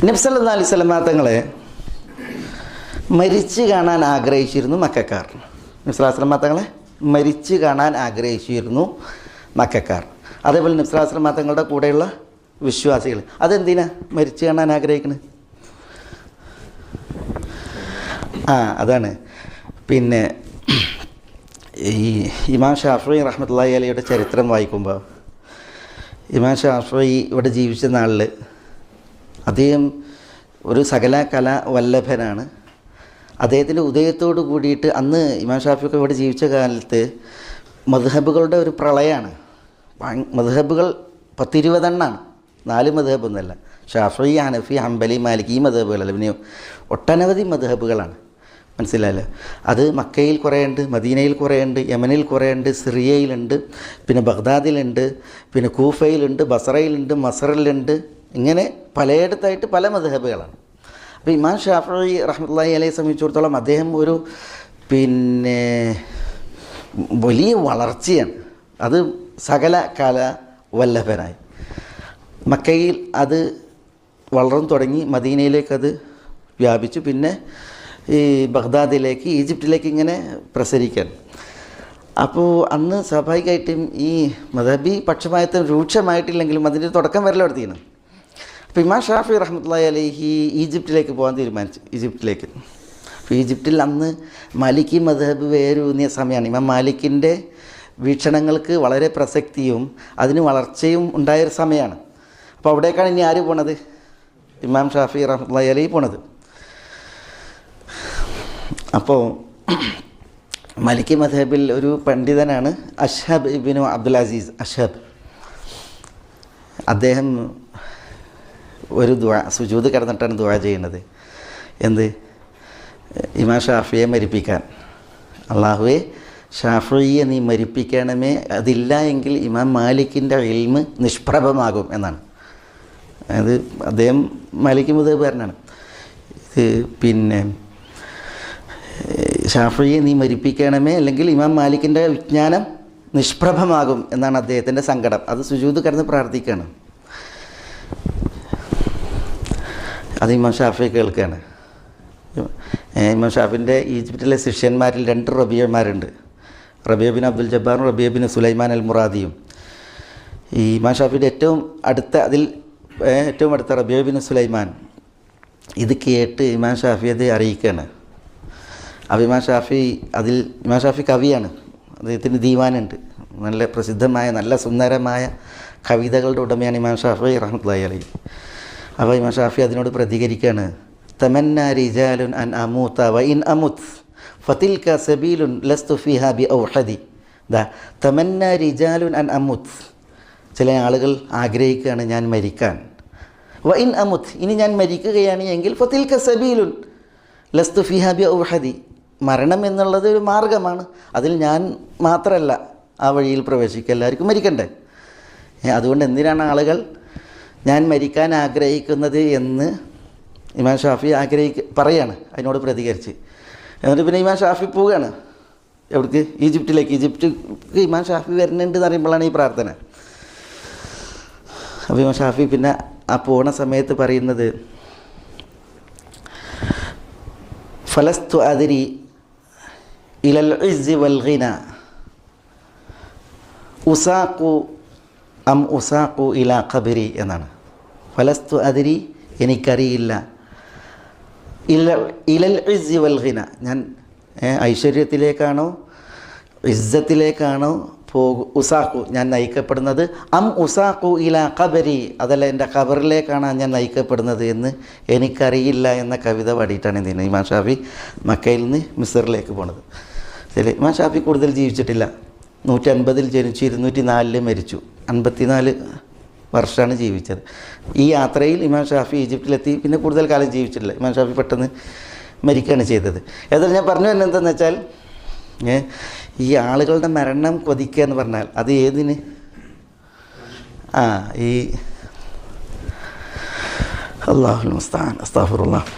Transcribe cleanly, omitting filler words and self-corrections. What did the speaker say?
നബി സല്ലല്ലാഹു അലൈഹി വസല്ലം തങ്ങളെ മരിച്ചു കാണാൻ ആഗ്രഹിച്ചിരുന്നു മക്കക്കാർ. നബി സല്ലല്ലാഹു അലൈഹി വസല്ലം തങ്ങളെ മരിച്ചു കാണാൻ ആഗ്രഹിച്ചിരുന്നു മക്കക്കാർ. അതേപോലെ നബി സല്ലല്ലാഹു അലൈഹി വസല്ലം തങ്ങളുടെ കൂടെയുള്ള വിശ്വാസികൾ. അതെന്തിനാ മരിച്ചു കാണാൻ ആഗ്രഹിക്കുന്നത്? അതാണ് പിന്നെ ഈ ഇമാം ഷാഫി റഹ്മത്തുള്ളാഹി അലൈഹിയുടെ ചരിത്രം വായിക്കുമ്പോൾ ഇമാം ഷാഫി ഇവിടെ ജീവിച്ച നാളിൽ അദ്ദേഹം ഒരു സകല കലാ വല്ലഭനാണ്. അദ്ദേഹത്തിൻ്റെ ഉദയത്തോട് കൂടിയിട്ട് അന്ന് ഇമാം ഷാഫിയൊക്കെ ഇവിടെ ജീവിച്ച കാലത്ത് മദ്ഹബുകളുടെ ഒരു പ്രളയമാണ്. മദ്ഹബുകൾ 10-20 എണ്ണമാണ്, 4 മദ്ഹബൊന്നുമല്ല. ഷാഫി, ഹനഫി, ഹംബലി, മാലിക്, ഈ മദ്ഹബുകളല്ല, പിന്നെ ഒട്ടനവധി മദ്ഹബുകളാണ്. മനസ്സിലായല്ലോ? അത് മക്കയിൽ കുറേ ഉണ്ട്, മദീനയിൽ കുറേ ഉണ്ട്, യമനിൽ കുറേ ഉണ്ട്, സിറിയയിലുണ്ട്, പിന്നെ ബഗ്ദാദിലുണ്ട്, പിന്നെ കൂഫയിലുണ്ട്, ബസറയിലുണ്ട്, മസറിലുണ്ട്. ഇങ്ങനെ പലയിടത്തായിട്ട് പല മദ്ഹബുകളാണ്. അപ്പോൾ ഇമാം ഷാഫി റഹ്മത്തുള്ളാഹി അലൈഹിയെ സംബന്ധിച്ചിടത്തോളം അദ്ദേഹം ഒരു പിന്നെ വലിയ വളർച്ചയാണ്. അത് സകല കാല വല്ലഭനായി. മക്കയിൽ അത് വളർന്നു തുടങ്ങി, മദീനയിലേക്കത് വ്യാപിച്ചു, പിന്നെ ഈ ബഗ്ദാദിലേക്ക്, ഈജിപ്തിലേക്ക് ഇങ്ങനെ പ്രസരിക്കാൻ. അപ്പോൾ അന്ന് സ്വാഭാവികമായിട്ടും ഈ മദഹബി പക്ഷപാതിത്വം രൂക്ഷമായിട്ടില്ലെങ്കിലും അതിൻ്റെ തുടക്കം വരലെടുത്തിരുന്നു. അപ്പോൾ ഇമാം ഷാഫി റഹ്മത്തുള്ളാഹി അലൈഹി ഈജിപ്തിലേക്ക് പോകാൻ തീരുമാനിച്ചു. ഈജിപ്തിലേക്ക്. അപ്പോൾ ഈജിപ്തിൽ അന്ന് മാലിക്കി മദ്ഹബ് വേരൂന്നിയ സമയമാണ്. ഇമാം മാലിക്കിൻ്റെ വീക്ഷണങ്ങൾക്ക് വളരെ പ്രസക്തിയും അതിന് വളർച്ചയും ഉണ്ടായൊരു സമയമാണ്. അപ്പോൾ അവിടേക്കാണ് ഇനി ആര് പോണത്? ഇമാം ഷാഫി റഹ്മത്തുള്ളാഹി അലൈഹി പോണത്. അപ്പോൾ മാലിക്കി മദ്ഹബിൽ ഒരു പണ്ഡിതനാണ് അഷ്ഹബ് ഇബ്നു അബ്ദുൽ അസീസ്. അഷ്ഹബ് അദ്ദേഹം ഒരു ദുആ, സുജൂദ് കിടന്നിട്ടാണ് ദുആ ചെയ്യുന്നത്. എന്ത്? ഇമാം ഷാഫിയെ മരിപ്പിക്കാൻ. അള്ളാഹുവേ, ഷാഫിയെ നീ മരിപ്പിക്കണമേ, അതില്ല എങ്കിൽ ഇമാം മാലിക്കിൻ്റെ ഇൽമ് നിഷ്പ്രഭമാകും എന്നാണ്. അത് അദ്ദേഹം മാലിക്കി മദ്ഹബുകാരനാണ്. ഇത് പിന്നെ ഷാഫിയെ നീ മരിപ്പിക്കണമേ, അല്ലെങ്കിൽ ഇമാം മാലിക്കിൻ്റെ വിജ്ഞാനം നിഷ്പ്രഭമാകും എന്നാണ് അദ്ദേഹത്തിൻ്റെ സങ്കടം. അത് സുജൂദ് കിടന്ന് പ്രാർത്ഥിക്കുകയാണ്. അത് ഇമാം ഷാഫി കേൾക്കുകയാണ്. ഇമാം ഷാഫിൻ്റെ ഈജിപ്തിലെ ശിഷ്യന്മാരിൽ 2 റബിയമാരുണ്ട്. റബിയ ബിൻ അബ്ദുൽ ജബ്ബാറും റബിയ ബിൻ സുലൈമാൻ അൽ മുറാദിയും. ഈ ഇമാം ഷാഫിയുടെ ഏറ്റവും അടുത്ത റബിയ ബിൻ സുലൈമാൻ ഇത് കേട്ട് ഇമാം ഷാഫി അത് അറിയിക്കുകയാണ്. അപ്പോൾ ഇമാം ഷാഫി കവിയാണ്. അദ്ദേഹത്തിന് ദീവാനുണ്ട്. നല്ല പ്രസിദ്ധമായ, നല്ല സുന്ദരമായ കവിതകളുടെ ഉടമയാണ് ഇമാം ഷാഫി റഹ്മത്തുള്ളാഹി അലൈഹി. അപ്പോൾ ഇമാം ഷാഫി അതിനോട് പ്രതികരിക്കുകയാണ്. തമന്ന റിജാലുൻ അൻ അമൂത വ ഇൻ അമുത് ഫതിൽക സബീലുൻ ലസ്തു ഫിഹാ ബി ഔഹദി. തമന്ന റിജാലുൻ അൻ അമുത്, ചില ആളുകൾ ആഗ്രഹിക്കുകയാണ് ഞാൻ മരിക്കാൻ. വ ഇൻ അമുത്, ഇനി ഞാൻ മരിക്കുകയാണ് എങ്കിൽ ഫതിൽക സബീലുൻ ലസ്തു ഫിഹാ ബി ഔഹദി, മരണം എന്നുള്ളത് ഒരു മാർഗമാണ്, അതിൽ ഞാൻ മാത്രമല്ല ആ വഴിയിൽ പ്രവേശിക്കുക, എല്ലാവർക്കും മരിക്കണ്ടേ. അതുകൊണ്ട് എന്തിനാണ് ആളുകൾ ഞാൻ മരിക്കാൻ ആഗ്രഹിക്കുന്നത് എന്ന് ഇമാം ഷാഫി പറയാണ് അതിനോട് പ്രതികരിച്ച്. എന്നിട്ട് പിന്നെ ഇമാം ഷാഫി പോവുകയാണ്. എവിടേക്ക്? ഈജിപ്തിലേക്ക് ഇമാം ഷാഫി വരുന്നുണ്ട് എന്ന് അറിയുമ്പോഴാണ് ഈ പ്രാർത്ഥന. അപ്പോൾ ഇമാം ഷാഫി പിന്നെ ആ പോണ സമയത്ത് പറയുന്നത്, ഫലസ്തു അദ്രി ഇലൽ ഇസ്സി വൽ ഗിന ഉസാഖു അം ഉസാഖു ഇലാ ഖബരി എന്നാണ്. ഫലസ്തു അദ്രി, എനിക്കറിയില്ല, ഇലൽ ഇസ്സി വൽ ഗിന, ഞാൻ ഐശ്വര്യത്തിലേക്കാണോ ഇസ്സത്തിലേക്കാണോ ഉസാഖു ഞാൻ നയിക്കപ്പെടുന്നത്, അം ഉസാഖു ഇലാ ഖബരി, അതല്ല എൻ്റെ ഖബറിലേക്കാണ് ഞാൻ നയിക്കപ്പെടുന്നത് എന്ന് എനിക്കറിയില്ല എന്ന കവിത പാടിയിട്ടാണ് എന്തിന് ഇമാം ഷാഫി മക്കയിൽ നിന്ന് മിസ്റിലേക്ക് പോണത്. ശരി, ഇമാം ഷാഫി കൂടുതൽ ജീവിച്ചിട്ടില്ല. 150 ജനിച്ചു, 204 മരിച്ചു. 54 വർഷമാണ് ജീവിച്ചത്. ഈ യാത്രയിൽ ഇമാം ഷാഫി ഈജിപ്തിലെത്തി. പിന്നെ കൂടുതൽ കാലം ജീവിച്ചിട്ടില്ല. ഇമാം ഷാഫി പെട്ടെന്ന് മരിക്കുകയാണ് ചെയ്തത്. ഏതായാലും ഞാൻ പറഞ്ഞു തന്നെ എന്താണെന്ന് വെച്ചാൽ, ഈ ആളുകളുടെ മരണം കൊതിക്കുക എന്ന് പറഞ്ഞാൽ അത് ഏതിന്? ഈ അല്ലാഹുൽ മുസ്തആൻ, അസ്തഗ്ഫിറുല്ലാഹ്.